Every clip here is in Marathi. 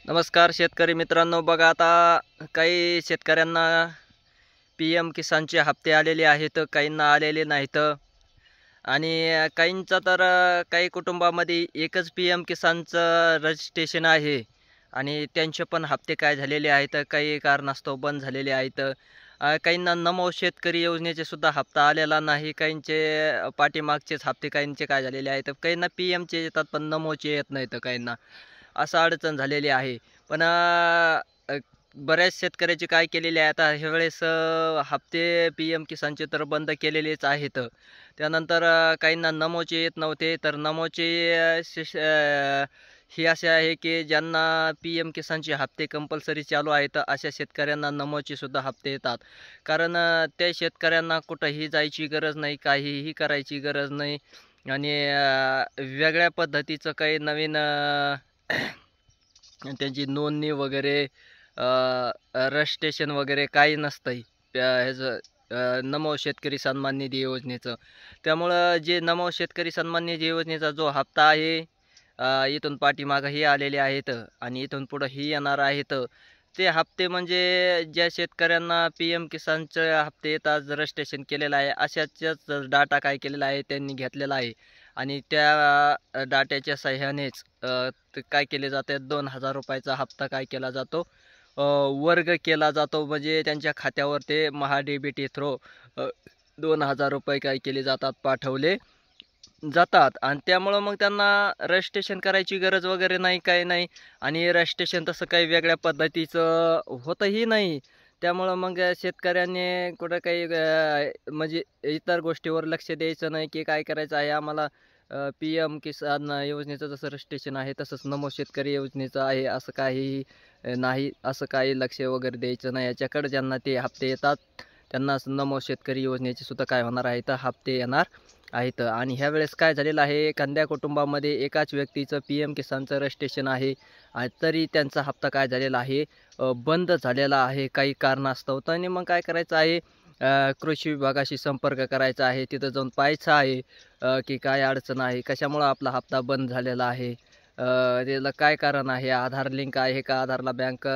नमस्कार शेतकरी मित्रांनो, बघा आता काही शेतकऱ्यांना पी एम किसानचे हप्ते आलेले आहेत, काहींना आलेले नाहीत. आणि काहींचा तर काही कुटुंबामध्ये एकच पी एम किसानचं रजिस्ट्रेशन आहे आणि त्यांचे पण हप्ते काय झालेले आहेत, काही कारणास्तव बंद झालेले आहेत. काहींना नमो शेतकरी योजनेचे सुद्धा हप्ता आलेला नाही. काहींचे पाठीमागचेच हप्ते काहींचे काय झालेले आहेत. काहींना पी एमचे येतात पण नमोचे येत नाहीत काहींना. असं अडचण झालेली आहे. पण अ, बऱ्याच शेतकऱ्याचे काय केलेले आहे आता ह्यावेळेस हप्ते पी एम किसानचे तर बंद केलेलेच आहेत. त्यानंतर काहींना नमोचे येत नव्हते, तर नमोचे हे असे आहे की ज्यांना पी एम किसानचे हप्ते कंपल्सरी चालू आहेत, अशा शेतकऱ्यांना नमोचे सुद्धा हप्ते येतात. कारण त्या शेतकऱ्यांना कुठंही जायची गरज नाही, काहीही करायची गरज नाही. आणि वेगळ्या पद्धतीचं काही नवीन त्यांची नोंदणी वगैरे रजिस्ट्रेशन वगैरे काही नसतंय ह्याचं नमो शेतकरी सन्मान निधी योजनेचं. त्यामुळं जे नमो शेतकरी सन्मान निधी योजनेचा जो हप्ता आहे, इथून पाठीमागंही आलेले आहेत आणि इथून पुढंही येणार आहेत. ते हप्ते म्हणजे ज्या शेतकऱ्यांना पी एम किसानचे हप्ते येतात, रजिस्ट्रेशन केलेलं आहे, अशाच डाटा काय केलेला आहे त्यांनी घेतलेला आहे. आणि त्या डाट्याच्या सहाय्यानेच ते काय केले जाते, ₹2000 हप्ता काय केला जातो, वर्ग केला जातो. म्हणजे त्यांच्या खात्यावर ते महा-डी-बी-टी थ्रू ₹2000 काय केले जातात, पाठवले जातात. आणि त्यामुळं मग त्यांना रजिस्ट्रेशन करायची गरज वगैरे नाही, काही नाही. आणि रजिस्ट्रेशन तसं काही वेगळ्या पद्धतीचं होतही नाही. त्यामुळं मग शेतकऱ्यांनी कुठं काही म्हणजे इतर गोष्टीवर लक्ष द्यायचं नाही, की काय करायचं आहे आम्हाला. पी एम किसान योजनेचं जसं रजिस्ट्रेशन आहे तसंच नमो शेतकरी योजनेचं आहे, असं काहीही नाही. असं काही लक्ष वगैरे द्यायचं नाही याच्याकडे. ज्यांना ते हप्ते येतात त्यांनाच नमो शेतकरी योजनेचे सुद्धा काय होणार आहे तर हप्ते येणार आहेत. आणि ह्यावेळेस काय झालेलं आहे, एखाद्या कुटुंबामध्ये एकाच व्यक्तीचं पी एम किसानचं रजिस्ट्रेशन आहे आणि तरी त्यांचा हप्ता काय झालेला आहे, बंद झालेला आहे काही कारणास्तव. आणि मग काय करायचं आहे, कृषी विभागाशी संपर्क करायचा आहे, तिथं जाऊन पाहायचं आहे की काय अडचण आहे, कशामुळं आपला हप्ता बंद झालेला आहे, त्याला काय कारण आहे, आधार लिंक आहे का, आधारला बँक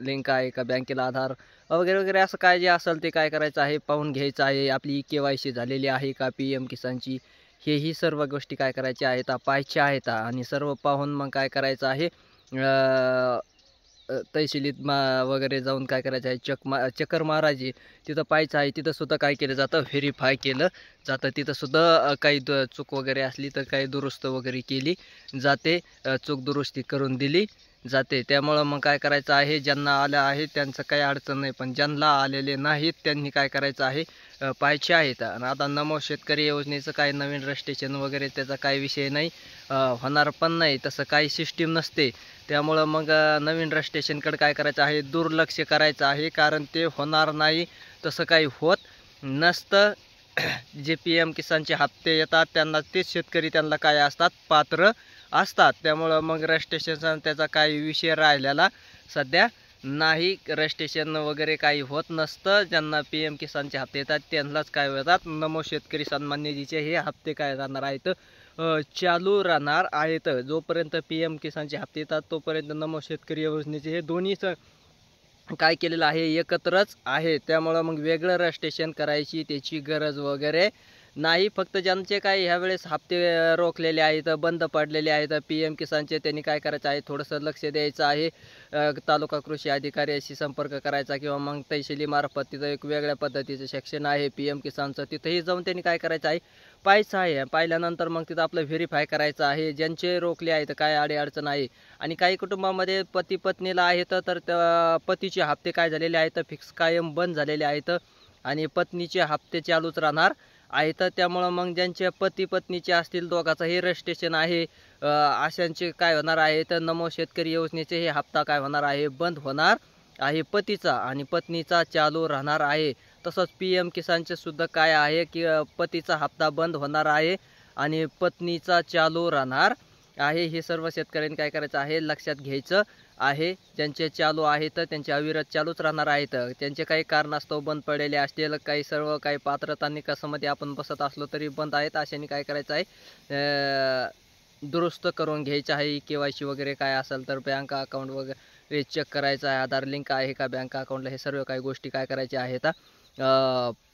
लिंक आहे का, बँकेला आधार वगैरे वगैरे, असं काय जे असेल ते काय करायचं आहे, पाहून घ्यायचं आहे. आपली के-वाय-सी झालेली आहे का पी एम किसानची, हेही सर्व गोष्टी काय करायच्या आहेत, पाहायच्या आहेत. आणि सर्व पाहून मग काय करायचं आहे, तहसीलीत वगैरे जाऊन काय करायचं आहे, चक्कर मारायची. तिथं पाहायचं आहे, तिथं सुद्धा काय केलं जातं, व्हेरीफाय केलं जातं. तिथं सुद्धा काही चूक वगैरे असली तर काही दुरुस्त वगैरे केली जाते, चूक दुरुस्ती करून दिली जाते. त्यामुळं मग काय करायचं आहे, ज्यांना आलं आहे त्यांचं काही अडचण नाही, पण ज्यांना आलेले नाहीत त्यांनी काय करायचं आहे, पाहायचे आहेत. आणि आता नमो शेतकरी योजनेचं काही नवीन रजिस्ट्रेशन वगैरे त्याचा काही विषय नाही, होणार पण नाही, तसं काही सिस्टीम नसते. त्यामुळं मग नवीन रजिस्ट्रेशनकडे काय करायचं आहे, दुर्लक्ष करायचं आहे. कारण ते होणार नाही, तसं काही होत नसतं. जे पी एम किसानचे हप्ते येतात त्यांना तेच शेतकरी त्यांना काय असतात, पात्र असतात. त्यामुळं मग रजिस्ट्रेशन त्याचा काही विषय राहिलेला सध्या नाही. रजिस्ट्रेशन वगैरे काही होत नसतं. ज्यांना पी एम किसानचे हप्ते येतात त्यांनाच काय होतात, नमो शेतकरी सन्मान निधीचे हे हप्ते काय राहणार आहेत, चालू राहणार आहेत. जोपर्यंत पी एम किसानचे हप्ते येतात तोपर्यंत नमो शेतकरी योजनेचे हे दोन्हीच काय केलेलं आहे, एकत्रच आहे. त्यामुळं मग वेगळं रजिस्ट्रेशन करायची त्याची गरज वगैरे नाही. फक्त ज्यांचे काय ह्यावेळेस हप्ते रोखलेले आहेत, बंद पडलेले आहेत पी एम किसानचे, त्यांनी काय करायचं आहे, थोडंसं लक्ष द्यायचं आहे. तालुका कृषी अधिकाऱ्याशी संपर्क करायचा किंवा मग तहसीलीमार्फत तिथं एक वेगळ्या पद्धतीचं सेक्शन आहे पी एम किसानचं, तिथंही जाऊन त्यांनी काय करायचं आहे, पाहायचं आहे. पाहिल्यानंतर मग तिथं आपलं व्हेरीफाय करायचं आहे, ज्यांचे रोखले आहेत काय अडचण आहे. आणि काही कुटुंबामध्ये पती पत्नीला आहेत तर पतीचे हप्ते काय झालेले आहेत, फिक्स कायम बंद झालेले आहेत आणि पत्नीचे हप्ते चालूच राहणार आहेत. त्यामुळं मग ज्यांचे पती पत्नीचे असतील दोघांचंही रजिस्ट्रेशन आहे, अशांचे काय होणार आहे तर नमो शेतकरी योजनेचे हे हप्ता काय होणार आहे, बंद होणार आहे पतीचा, आणि पत्नीचा चालू राहणार आहे. तसंच पी एम किसानचे सुद्धा काय आहे की पतीचा हप्ता बंद होणार आहे आणि पत्नीचा चालू राहणार आहे. हे सर्व शेतकऱ्यांनी काय करायचं आहे, लक्षात घ्यायचं आहे. ज्यांचे चालू आहेत त्यांचे अविरत चालूच राहणार आहेत. त्यांचे काही कारणास्तव बंद पडलेले असतील, काही सर्व काही पात्रता निकषामध्ये आपण बसत असलो तरी बंद आहेत. अशाने काय करायचं आहे, दुरुस्त करून घ्यायचं आहे. KYC वगैरे काय असेल तर बँक अकाउंट वगैरे चेक करायचं आहे, आधार लिंक आहे का बँक अकाउंटला, हे सर्व काही गोष्टी काय करायच्या आहेत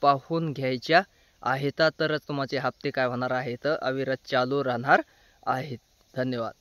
पाहून घ्यायच्या आहेत, तरच तुमचे हप्ते काय होणार आहेत अविरत चालू राहणार आहेत. धन्यवाद.